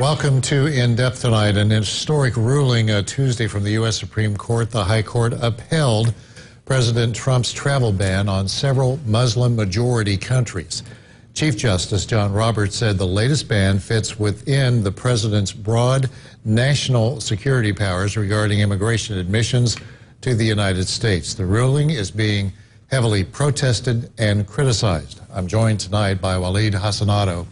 Welcome to In Depth tonight. An historic ruling Tuesday from the U.S. Supreme Court. The High Court upheld President Trump's travel ban on several Muslim-majority countries. Chief Justice John Roberts said the latest ban fits within the president's broad national security powers regarding immigration admissions to the United States. The ruling is being heavily protested and criticized. I'm joined tonight by Walid Hassanado.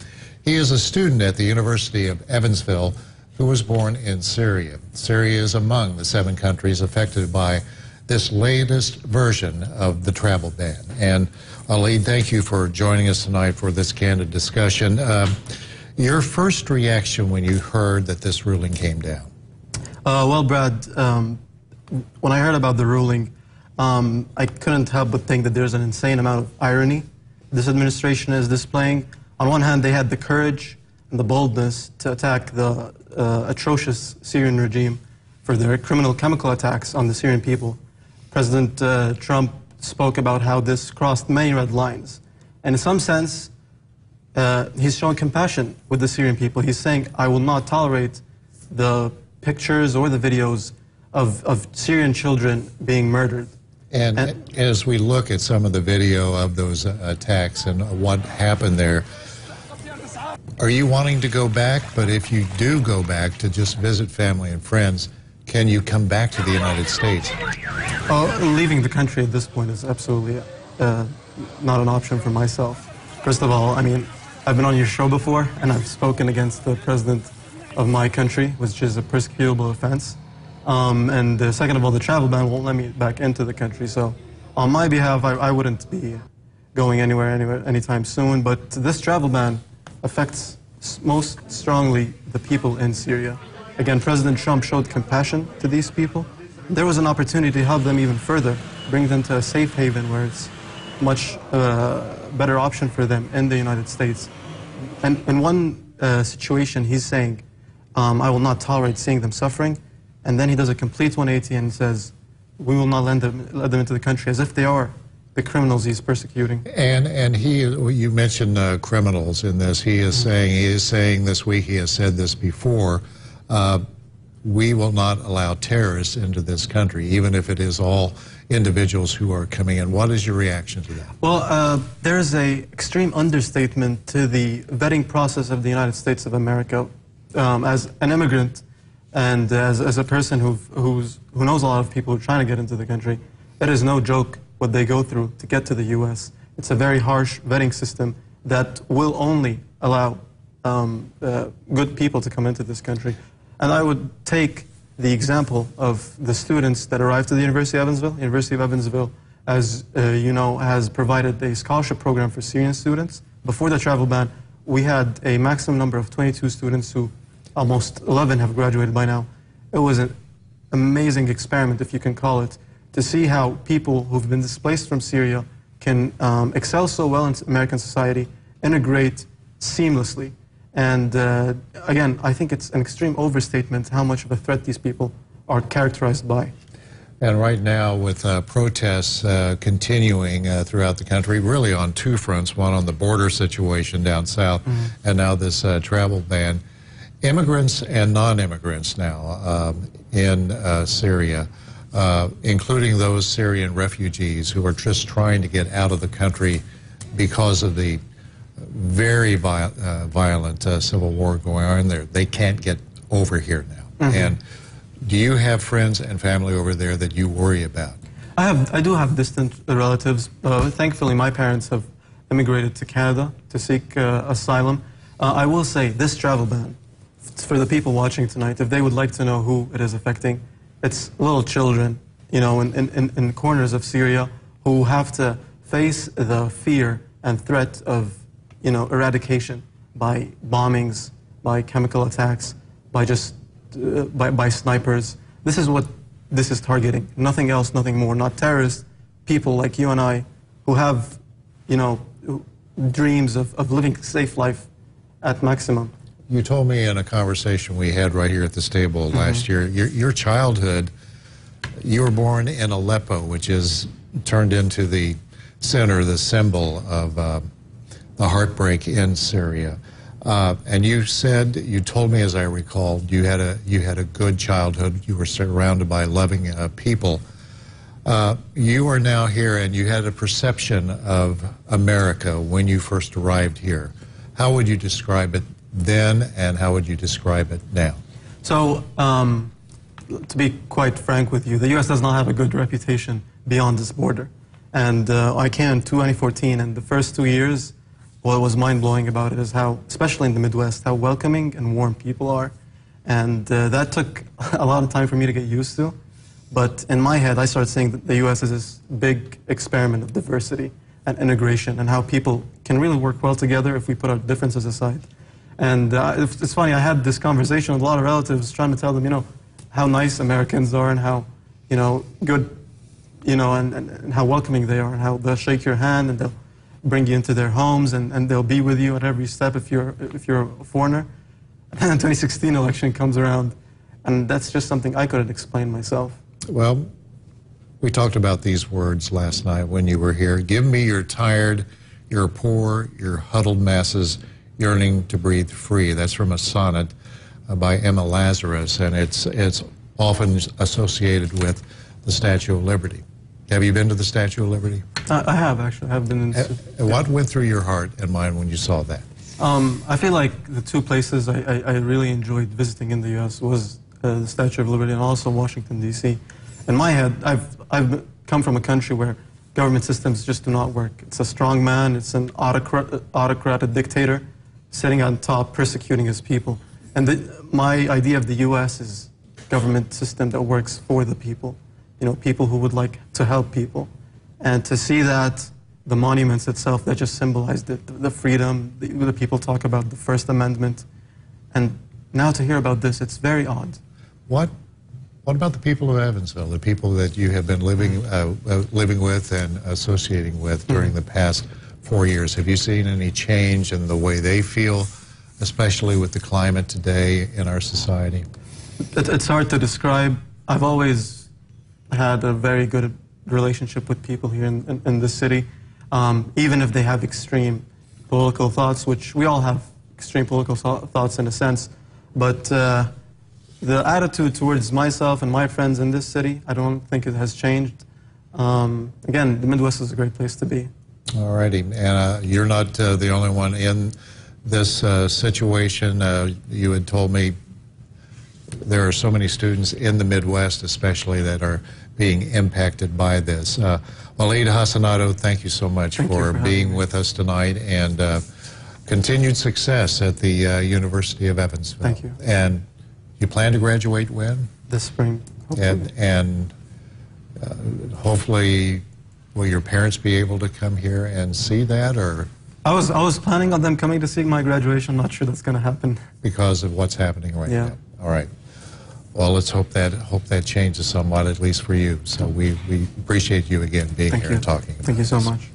He is a student at the University of Evansville who was born in Syria. Syria is among the 7 countries affected by this latest version of the travel ban. And Walid, thank you for joining us tonight for this candid discussion. Your first reaction when you heard that this ruling came down? Well, Brad, when I heard about the ruling, I couldn't help but think that there's an insane amount of irony this administration is displaying. On one hand, they had the courage and the boldness to attack the atrocious Syrian regime for their criminal chemical attacks on the Syrian people. President Trump spoke about how this crossed many red lines. And in some sense, he's showing compassion with the Syrian people. He's saying, I will not tolerate the pictures or the videos of Syrian children being murdered. And as we look at some of the video of those attacks and what happened there, are you wanting to go back? But if you do go back to just visit family and friends, can you come back to the United States? Leaving the country at this point is absolutely not an option for myself. First of all, I mean, I've been on your show before, and I've spoken against the president of my country, which is a persecutable offense. And second of all, the travel ban won't let me back into the country. So on my behalf, I wouldn't be going anywhere anytime soon. But this travel ban affects most strongly the people in Syria. Again, President Trump showed compassion to these people. There was an opportunity to help them even further, bring them to a safe haven where it's much better option for them in the United States. And in one situation, he's saying, I will not tolerate seeing them suffering. And then he does a complete 180 and says, we will not let them into the country, as if they are the criminals he's persecuting. And you mentioned criminals in this. He is saying this week, he has said this before, we will not allow terrorists into this country, even if it is all individuals who are coming in. What is your reaction to that? Well, there is an extreme understatement to the vetting process of the United States of America. As an immigrant and as a person who knows a lot of people who are trying to get into the country, it is no joke what they go through to get to the U.S. It's a very harsh vetting system that will only allow good people to come into this country. And I would take the example of the students that arrived to the University of Evansville. University of Evansville, as you know, has provided a scholarship program for Syrian students. Before the travel ban, we had a maximum number of 22 students who almost 11 have graduated by now. It was an amazing experiment, if you can call it, to see how people who've been displaced from Syria can excel so well in American society, integrate seamlessly. And again, I think it's an extreme overstatement how much of a threat these people are characterized by. And right now, with protests continuing throughout the country, really on 2 fronts, one on the border situation down south, and now this travel ban, immigrants and non-immigrants now in Syria, including those Syrian refugees who are just trying to get out of the country because of the very violent civil war going on there. They can't get over here now. And do you have friends and family over there that you worry about? I do have distant relatives. Thankfully, my parents have immigrated to Canada to seek asylum. I will say this travel ban, for the people watching tonight, if they would like to know who it is affecting, it's little children, you know, in corners of Syria who have to face the fear and threat of, you know, eradication by bombings, by chemical attacks, by just by snipers. This is what this is targeting. Nothing else, nothing more. Not terrorists, people like you and I who have, you know, dreams of living a safe life at maximum. You told me in a conversation we had right here at this table last year, your childhood, you were born in Aleppo, which is turned into the center, the symbol of the heartbreak in Syria. And you told me, as I recall, you had a good childhood. You were surrounded by loving people. You are now here, and you had a perception of America when you first arrived here. How would you describe it then, and how would you describe it now? So, to be quite frank with you, the U.S. does not have a good reputation beyond this border. And I came in 2014, and the first 2 years, what was mind-blowing about it is how, especially in the Midwest, how welcoming and warm people are. And that took a lot of time for me to get used to. But in my head, I started saying that the U.S. is this big experiment of diversity and integration, and how people can really work well together if we put our differences aside. And it's funny, I had this conversation with a lot of relatives trying to tell them, how nice Americans are and how, good, and how welcoming they are, and how they'll shake your hand and they'll bring you into their homes, and they'll be with you at every step if you're a foreigner. And then the 2016 election comes around, and that's just something I couldn't explain myself. Well, we talked about these words last night when you were here. Give me your tired, your poor, your huddled masses yearning to breathe free. That's from a sonnet by Emma Lazarus, and it's often associated with the Statue of Liberty. Have you been to the Statue of Liberty? I have, actually. I have been in... What went through your heart and mind when you saw that? I feel like the two places I really enjoyed visiting in the U.S. was the Statue of Liberty and also Washington, D.C. In my head, I've come from a country where government systems just do not work. It's a strong man, it's an autocrat, a dictator, sitting on top, persecuting his people. And my idea of the U.S. is a government system that works for the people. People who would like to help people. And to see that, the monuments itself that just symbolized it, the freedom, the people talk about the First Amendment. And now to hear about this, it's very odd. What about the people of Evansville, the people that you have been living with and associating with during the past 4 years? Have you seen any change in the way they feel, especially with the climate today in our society? It's hard to describe. I've always had a very good relationship with people here in this city, even if they have extreme political thoughts, which we all have extreme political thoughts in a sense. But the attitude towards myself and my friends in this city, I don't think it has changed. Again, the Midwest is a great place to be. All righty. And you're not the only one in this situation. You had told me there are so many students in the Midwest, especially, that are being impacted by this. Waleed Hassanado, thank you so much for being with us tonight, and continued success at the University of Evansville. Thank you. And you plan to graduate when? This spring, hopefully. And hopefully, will your parents be able to come here and see that, or? I was planning on them coming to see my graduation. I'm not sure that's going to happen. Because of what's happening right now. All right. Well, let's hope that changes somewhat, at least for you. So we appreciate you again being here and talking about Thank you so this. much.